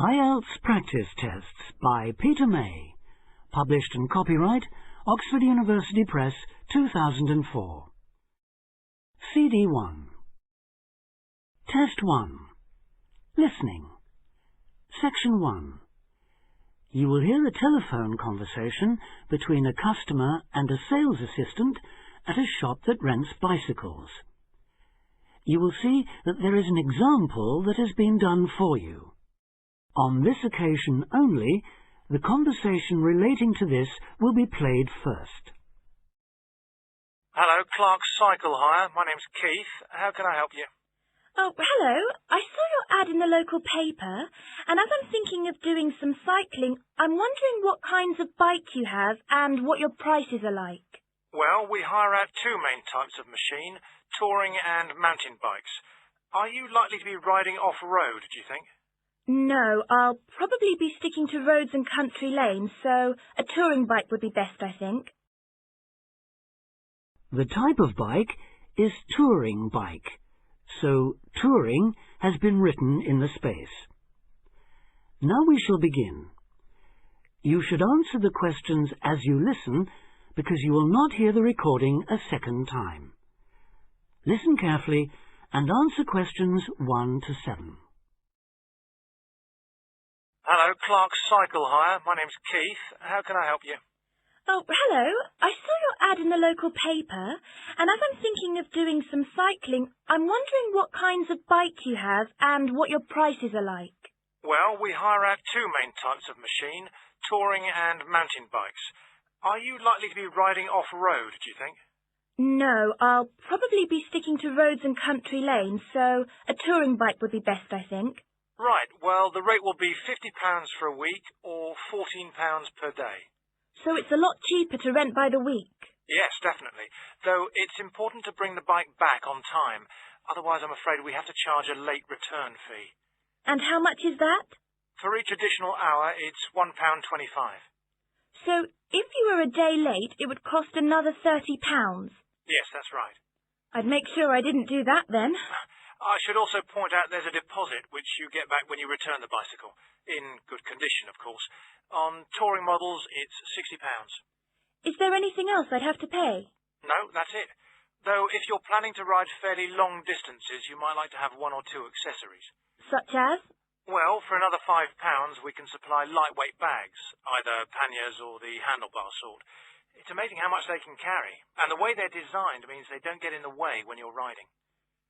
IELTS Practice Tests by Peter May. Published and copyright Oxford University Press 2004. CD 1. Test 1. Listening. Section 1. You will hear a telephone conversation between a customer and a sales assistant at a shop that rents bicycles. You will see that there is an example that has been done for you. On this occasion only, the conversation relating to this will be played first. Hello, Clark's Cycle Hire. My name's Keith. How can I help you? Oh, hello. I saw your ad in the local paper, and as I'm thinking of doing some cycling, I'm wondering what kinds of bike you have and what your prices are like. Well, we hire out two main types of machine, touring and mountain bikes. Are you likely to be riding off-road, do you think? No, I'll probably be sticking to roads and country lanes, so a touring bike would be best, I think. The type of bike is touring bike, so touring has been written in the space. Now we shall begin. You should answer the questions as you listen, because you will not hear the recording a second time. Listen carefully and answer questions 1 to 7. Hello, Clark's Cycle Hire. My name's Keith. How can I help you? Oh, hello. I saw your ad in the local paper, and as I'm thinking of doing some cycling, I'm wondering what kinds of bike you have and what your prices are like. Well, we hire out two main types of machine, touring and mountain bikes. Are you likely to be riding off-road, do you think? No, I'll probably be sticking to roads and country lanes, so a touring bike would be best, I think. Right, well, the rate will be £50 for a week or £14 per day. So it's a lot cheaper to rent by the week? Yes, definitely. Though it's important to bring the bike back on time. Otherwise, I'm afraid we have to charge a late return fee. And how much is that? For each additional hour, it's £1.25. So if you were a day late, it would cost another £30? Yes, that's right. I'd make sure I didn't do that then. I should also point out there's a deposit which you get back when you return the bicycle. In good condition, of course. On touring models, it's £60. Is there anything else I'd have to pay? No, that's it. Though if you're planning to ride fairly long distances, you might like to have one or two accessories. Such as? Well, for another £5, we can supply lightweight bags, either panniers or the handlebar sort. It's amazing how much they can carry, and the way they're designed means they don't get in the way when you're riding.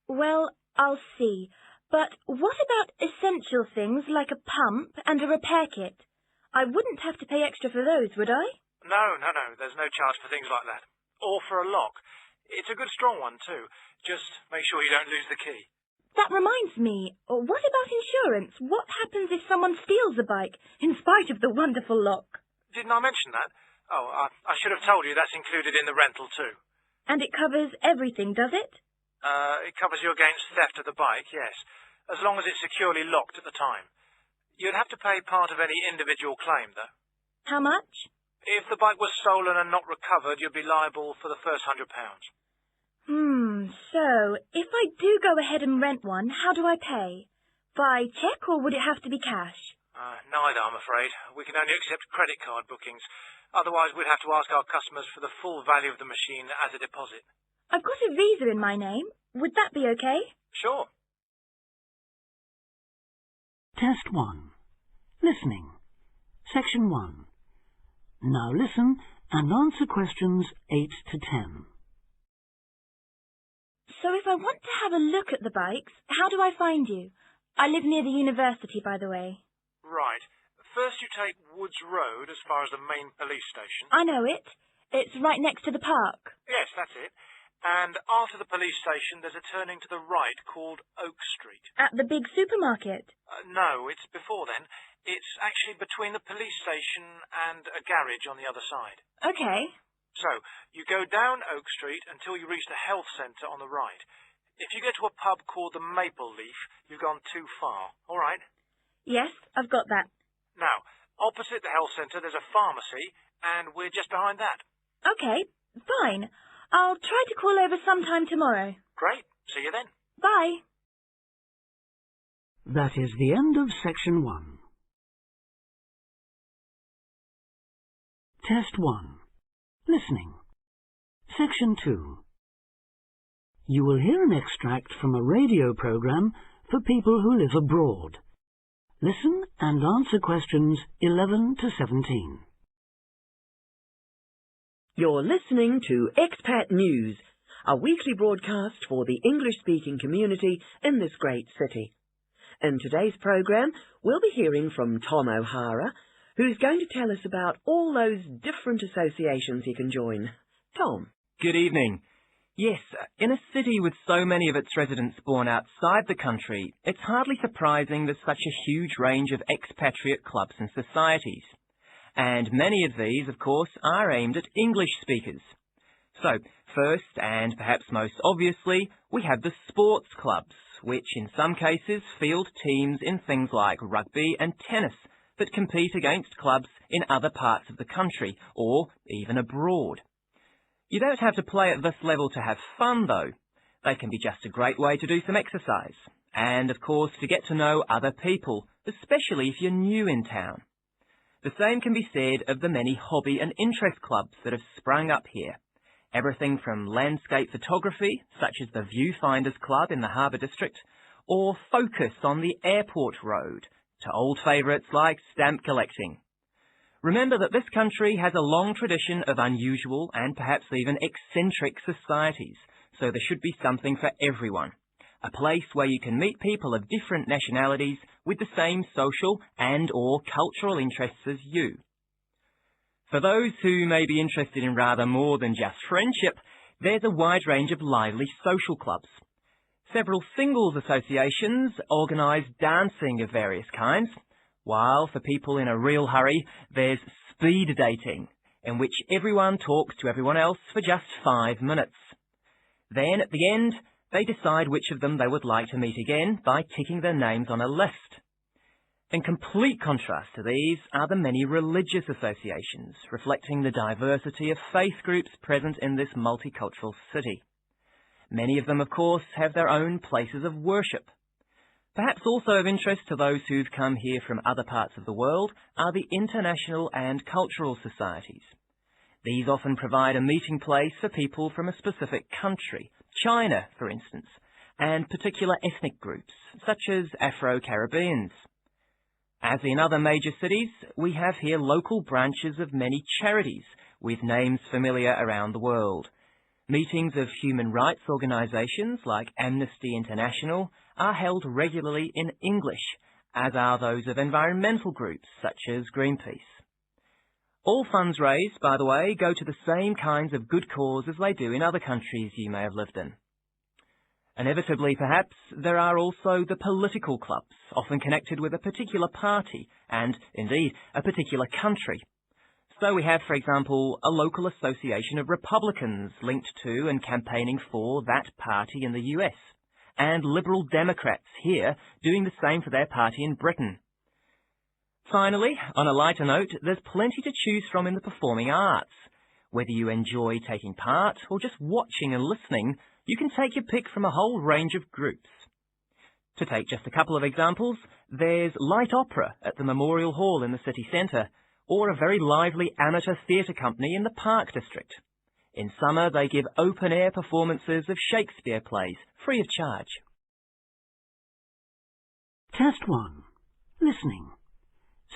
Well, I'll see. But what about essential things like a pump and a repair kit? I wouldn't have to pay extra for those, would I? No. There's no charge for things like that. Or for a lock. It's a good strong one, too. Just make sure you don't lose the key. That reminds me, what about insurance? What happens if someone steals a bike, in spite of the wonderful lock? Didn't I mention that? Oh, I should have told you that's included in the rental, too. And it covers everything, does it? It covers you against theft of the bike, yes, as long as it's securely locked at the time. You'd have to pay part of any individual claim, though. How much? If the bike was stolen and not recovered, you'd be liable for the first £100. So, if I do go ahead and rent one, how do I pay? By cheque or would it have to be cash? Neither, I'm afraid. We can only accept credit card bookings. Otherwise, we'd have to ask our customers for the full value of the machine as a deposit. I've got a visa in my name. Would that be okay? Sure. Test 1. Listening. Section 1. Now listen and answer questions 8 to 10. So if I want to have a look at the bikes, how do I find you? I live near the university, by the way. Right. First you take Woods Road as far as the main police station. I know it. It's right next to the park. Yes, that's it. And after the police station, there's a turning to the right called Oak Street. At the big supermarket? No, it's before then. It's actually between the police station and a garage on the other side. Okay. So, you go down Oak Street until you reach the health centre on the right. If you get to a pub called the Maple Leaf, you've gone too far. All right? Yes, I've got that. Now, opposite the health centre, there's a pharmacy, and we're just behind that. Okay, fine. I'll try to call over sometime tomorrow. Great. See you then. Bye. That is the end of Section 1. Test 1. Listening. Section 2. You will hear an extract from a radio program for people who live abroad. Listen and answer questions 11 to 17. You're listening to Expat News, a weekly broadcast for the English-speaking community in this great city. In today's programme, we'll be hearing from Tom O'Hara, who's going to tell us about all those different associations he can join. Tom. Good evening. Yes, in a city with so many of its residents born outside the country, it's hardly surprising there's such a huge range of expatriate clubs and societies. And many of these, of course, are aimed at English speakers. So, first, and perhaps most obviously, we have the sports clubs, which in some cases field teams in things like rugby and tennis that compete against clubs in other parts of the country, or even abroad. You don't have to play at this level to have fun, though. They can be just a great way to do some exercise, and of course to get to know other people, especially if you're new in town. The same can be said of the many hobby and interest clubs that have sprung up here. Everything from landscape photography, such as the Viewfinders Club in the Harbour District, or Focus on the Airport Road, to old favourites like stamp collecting. Remember that this country has a long tradition of unusual and perhaps even eccentric societies, so there should be something for everyone. A place where you can meet people of different nationalities with the same social and/or cultural interests as you. For those who may be interested in rather more than just friendship, there's a wide range of lively social clubs. Several singles associations organise dancing of various kinds, while for people in a real hurry, there's speed dating, in which everyone talks to everyone else for just 5 minutes. Then, at the end, they decide which of them they would like to meet again by ticking their names on a list. In complete contrast to these are the many religious associations, reflecting the diversity of faith groups present in this multicultural city. Many of them, of course, have their own places of worship. Perhaps also of interest to those who've come here from other parts of the world are the international and cultural societies. These often provide a meeting place for people from a specific country, China, for instance, and particular ethnic groups, such as Afro-Caribbeans. As in other major cities, we have here local branches of many charities with names familiar around the world. Meetings of human rights organisations like Amnesty International are held regularly in English, as are those of environmental groups such as Greenpeace. All funds raised, by the way, go to the same kinds of good cause as they do in other countries you may have lived in. Inevitably, perhaps, there are also the political clubs, often connected with a particular party and, indeed, a particular country. So we have, for example, a local association of Republicans linked to and campaigning for that party in the US, and Liberal Democrats here doing the same for their party in Britain. Finally, on a lighter note, there's plenty to choose from in the performing arts. Whether you enjoy taking part or just watching and listening, you can take your pick from a whole range of groups. To take just a couple of examples, there's light opera at the Memorial Hall in the city centre, or a very lively amateur theatre company in the Park District. In summer, they give open-air performances of Shakespeare plays, free of charge. Test 1. Listening.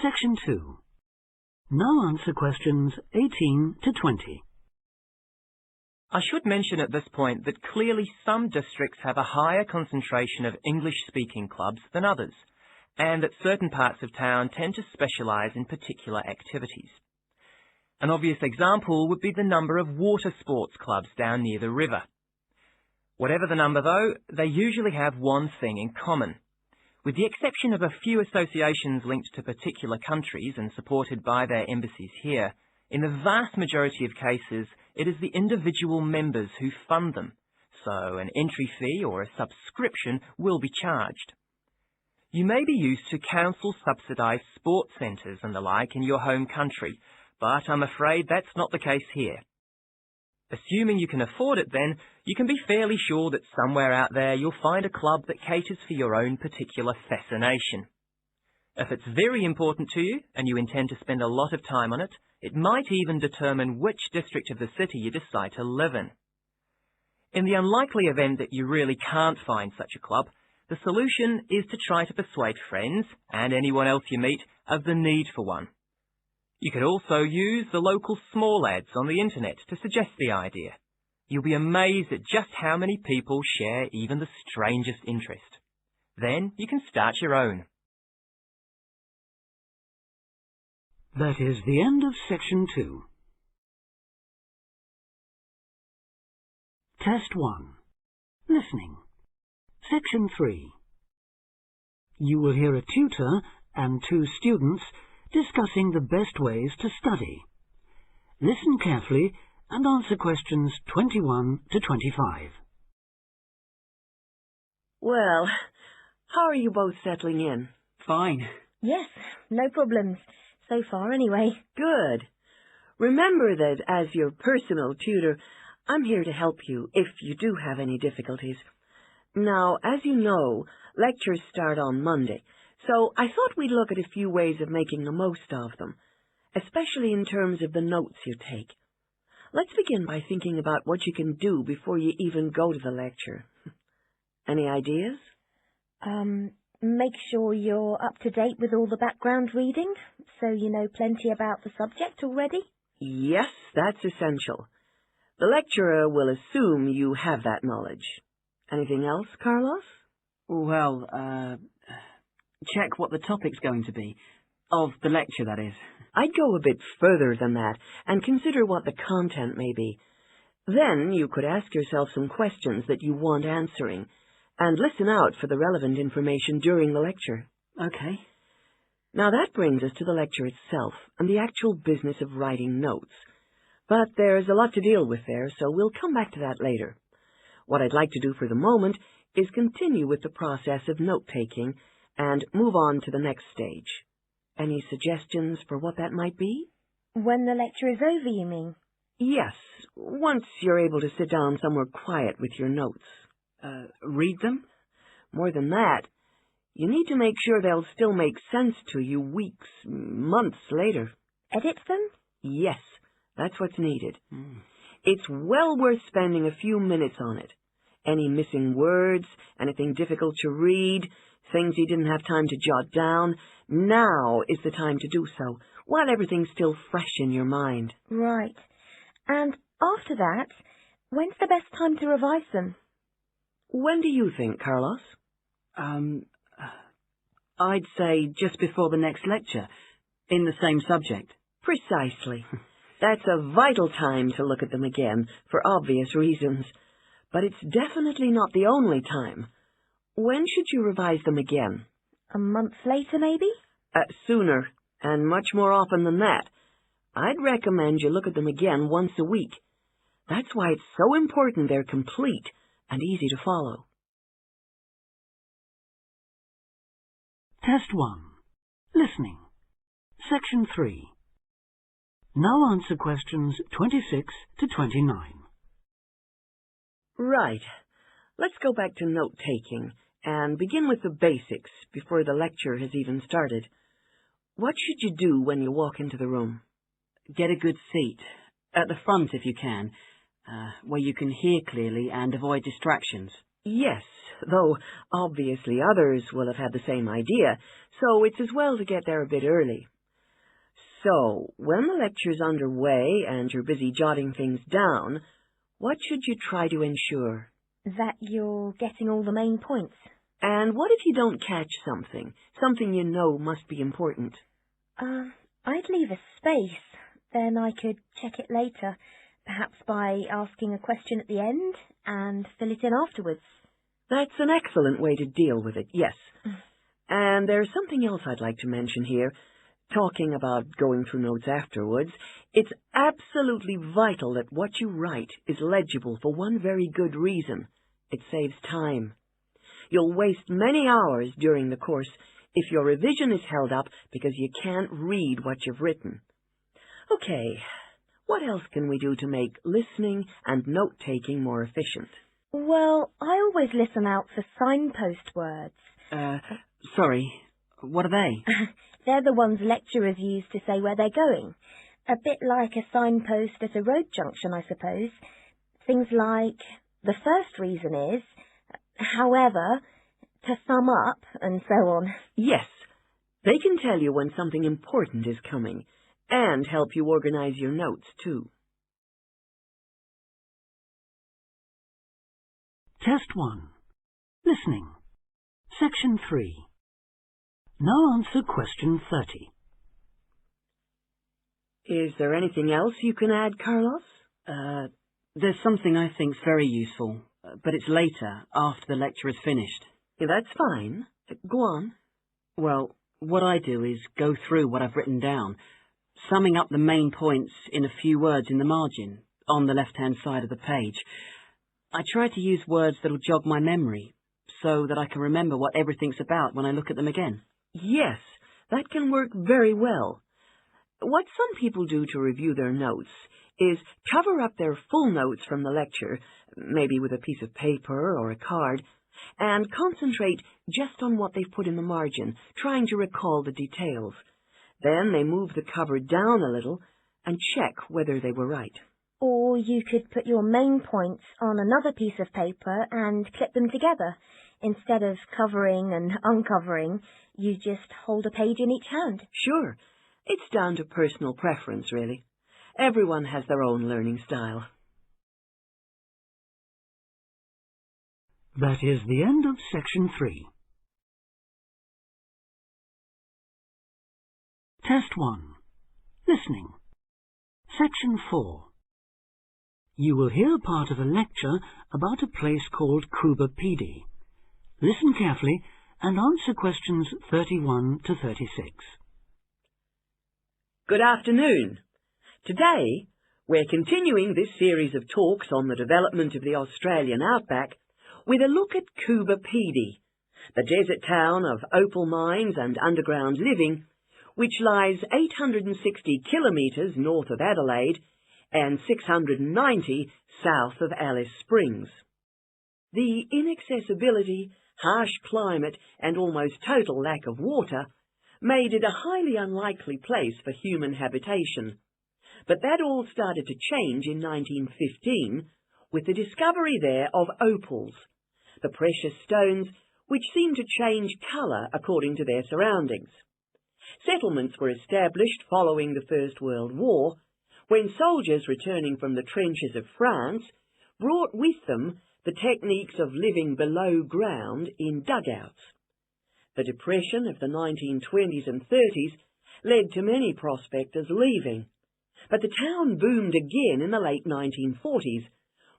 Section 2. Now answer questions 18 to 20. I should mention at this point that clearly some districts have a higher concentration of English-speaking clubs than others, and that certain parts of town tend to specialise in particular activities. An obvious example would be the number of water sports clubs down near the river. Whatever the number, though, they usually have one thing in common. With the exception of a few associations linked to particular countries and supported by their embassies here, in the vast majority of cases, it is the individual members who fund them, so an entry fee or a subscription will be charged. You may be used to council-subsidised sports centres and the like in your home country, but I'm afraid that's not the case here. Assuming you can afford it then, you can be fairly sure that somewhere out there you'll find a club that caters for your own particular fascination. If it's very important to you and you intend to spend a lot of time on it, it might even determine which district of the city you decide to live in. In the unlikely event that you really can't find such a club, the solution is to try to persuade friends and anyone else you meet of the need for one. You could also use the local small ads on the internet to suggest the idea. You'll be amazed at just how many people share even the strangest interest. Then you can start your own. That is the end of Section 2. Test 1. Listening. Section 3. You will hear a tutor and 2 students discussing the best ways to study. Listen carefully and answer questions 21 to 25. Well, how are you both settling in? Fine. Yes, no problems. So far, anyway. Good. Remember that as your personal tutor, I'm here to help you if you do have any difficulties. Now, as you know, lectures start on Monday, so I thought we'd look at a few ways of making the most of them, especially in terms of the notes you take. Let's begin by thinking about what you can do before you even go to the lecture. Any ideas? Make sure you're up to date with all the background reading, so you know plenty about the subject already. Yes, that's essential. The lecturer will assume you have that knowledge. Anything else, Carlos? Well, check what the topic's going to be. Of the lecture, that is. I'd go a bit further than that and consider what the content may be. Then you could ask yourself some questions that you want answering, and listen out for the relevant information during the lecture. Okay. Now that brings us to the lecture itself and the actual business of writing notes. But there's a lot to deal with there, so we'll come back to that later. What I'd like to do for the moment is continue with the process of note-taking and move on to the next stage. Any suggestions for what that might be? When the lecture is over, you mean? Yes, once you're able to sit down somewhere quiet with your notes. Read them? More than that, you need to make sure they'll still make sense to you weeks, months later. Edit them? Yes, that's what's needed. It's well worth spending a few minutes on it. Any missing words, anything difficult to read, things you didn't have time to jot down, now is the time to do so, while everything's still fresh in your mind. Right. And after that, when's the best time to revise them? When do you think, Carlos? I'd say just before the next lecture, in the same subject. Precisely. That's a vital time to look at them again, for obvious reasons. But it's definitely not the only time. When should you revise them again? A month later, maybe? Sooner, and much more often than that. I'd recommend you look at them again once a week. That's why it's so important they're complete and easy to follow. Test 1. Listening. Section 3. Now answer questions 26 to 29. Right. Let's go back to note-taking and begin with the basics before the lecture has even started. What should you do when you walk into the room? Get a good seat, at the front if you can, where you can hear clearly and avoid distractions. Yes, though obviously others will have had the same idea, so it's as well to get there a bit early. So, when the lecture's underway and you're busy jotting things down, what should you try to ensure? That you're getting all the main points. And what if you don't catch something you know must be important? I'd leave a space. Then I could check it later, perhaps by asking a question at the end and fill it in afterwards. That's an excellent way to deal with it, yes. And there's something else I'd like to mention here. Talking about going through notes afterwards, it's absolutely vital that what you write is legible for one very good reason. It saves time. You'll waste many hours during the course if your revision is held up because you can't read what you've written. Okay, what else can we do to make listening and note-taking more efficient? Well, I always listen out for signpost words. Sorry, What are they? They're the ones lecturers use to say where they're going. A bit like a signpost at a road junction, I suppose. Things like, the first reason is, however, to sum up, and so on. Yes, they can tell you when something important is coming, and help you organize your notes, too. Test 1. Listening. Section 3. Now answer question 30. Is there anything else you can add, Carlos? There's something I think's very useful, but it's later, after the lecture is finished. Yeah, that's fine. Go on. Well, what I do is go through what I've written down, summing up the main points in a few words in the margin, on the left-hand side of the page. I try to use words that'll jog my memory, so that I can remember what everything's about when I look at them again. Yes, that can work very well. What some people do to review their notes is cover up their full notes from the lecture, maybe with a piece of paper or a card, and concentrate just on what they've put in the margin, trying to recall the details. Then they move the cover down a little and check whether they were right. Or you could put your main points on another piece of paper and clip them together. Instead of covering and uncovering, you just hold a page in each hand. Sure. It's down to personal preference, really. Everyone has their own learning style. That is the end of section 3. Test 1. Listening. Section 4. You will hear part of a lecture about a place called Key.This. Listen carefully and answer questions 31 to 36. Good afternoon. Today, we're continuing this series of talks on the development of the Australian outback with a look at Key.This, the desert town of opal mines and underground living, which lies 860 kilometres north of Adelaide and 690 south of Alice Springs. The inaccessibility, harsh climate and almost total lack of water made it a highly unlikely place for human habitation. But that all started to change in 1915 with the discovery there of opals, the precious stones which seem to change colour according to their surroundings. Settlements were established following the First World War, when soldiers returning from the trenches of France brought with them the techniques of living below ground in dugouts. The depression of the 1920s and 30s led to many prospectors leaving, but the town boomed again in the late 1940s,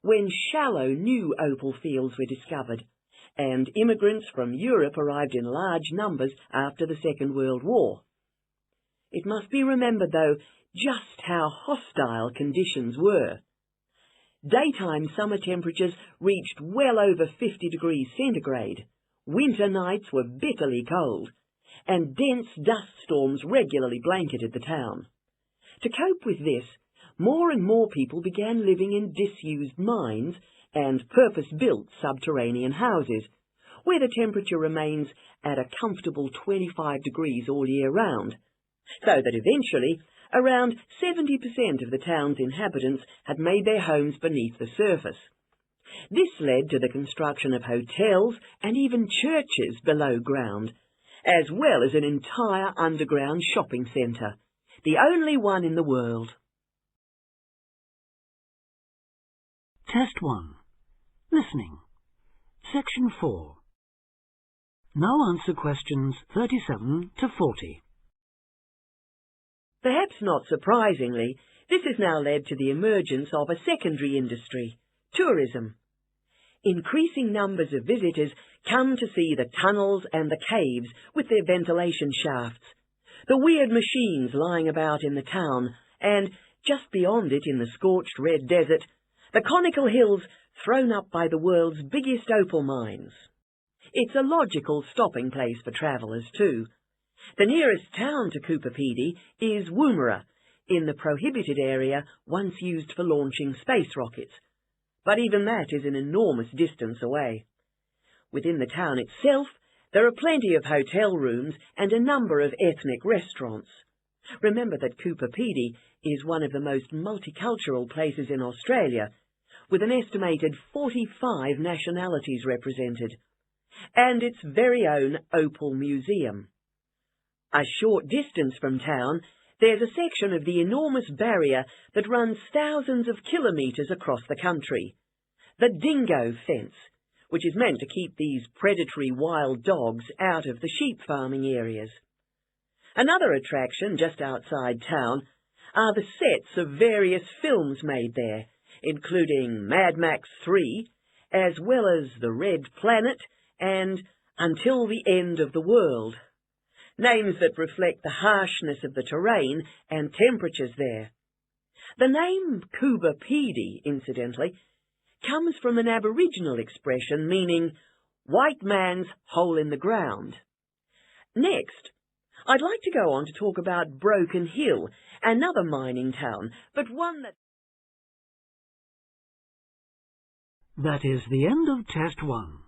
when shallow new opal fields were discovered, and immigrants from Europe arrived in large numbers after the Second World War. It must be remembered, though, just how hostile conditions were. Daytime summer temperatures reached well over 50 degrees centigrade, winter nights were bitterly cold, and dense dust storms regularly blanketed the town. To cope with this, more and more people began living in disused mines and purpose-built subterranean houses, where the temperature remains at a comfortable 25 degrees all year round, so that eventually around 70% of the town's inhabitants had made their homes beneath the surface. This led to the construction of hotels and even churches below ground, as well as an entire underground shopping centre, the only one in the world. Test 1. Listening. Section 4. Now answer questions 37 to 40. Perhaps not surprisingly, this has now led to the emergence of a secondary industry, tourism. Increasing numbers of visitors come to see the tunnels and the caves with their ventilation shafts, the weird machines lying about in the town, and, just beyond it in the scorched red desert, the conical hills thrown up by the world's biggest opal mines. It's a logical stopping place for travellers too. The nearest town to Key.This is Woomera, in the prohibited area once used for launching space rockets, but even that is an enormous distance away. Within the town itself, There are plenty of hotel rooms and a number of ethnic restaurants. Remember that Coober Pedy is one of the most multicultural places in Australia, with an estimated 45 nationalities represented, and its very own Opal Museum. A short distance from town, there's a section of the enormous barrier that runs thousands of kilometres across the country, the Dingo Fence, which is meant to keep these predatory wild dogs out of the sheep farming areas. Another attraction just outside town are the sets of various films made there, including Mad Max 3, as well as The Red Planet and Until the End of the World, names that reflect the harshness of the terrain and temperatures there. The name Coober Pedy, incidentally, comes from an Aboriginal expression meaning white man's hole in the ground. Next, I'd like to go on to talk about Broken Hill, another mining town, but one that... That is the end of Test 1.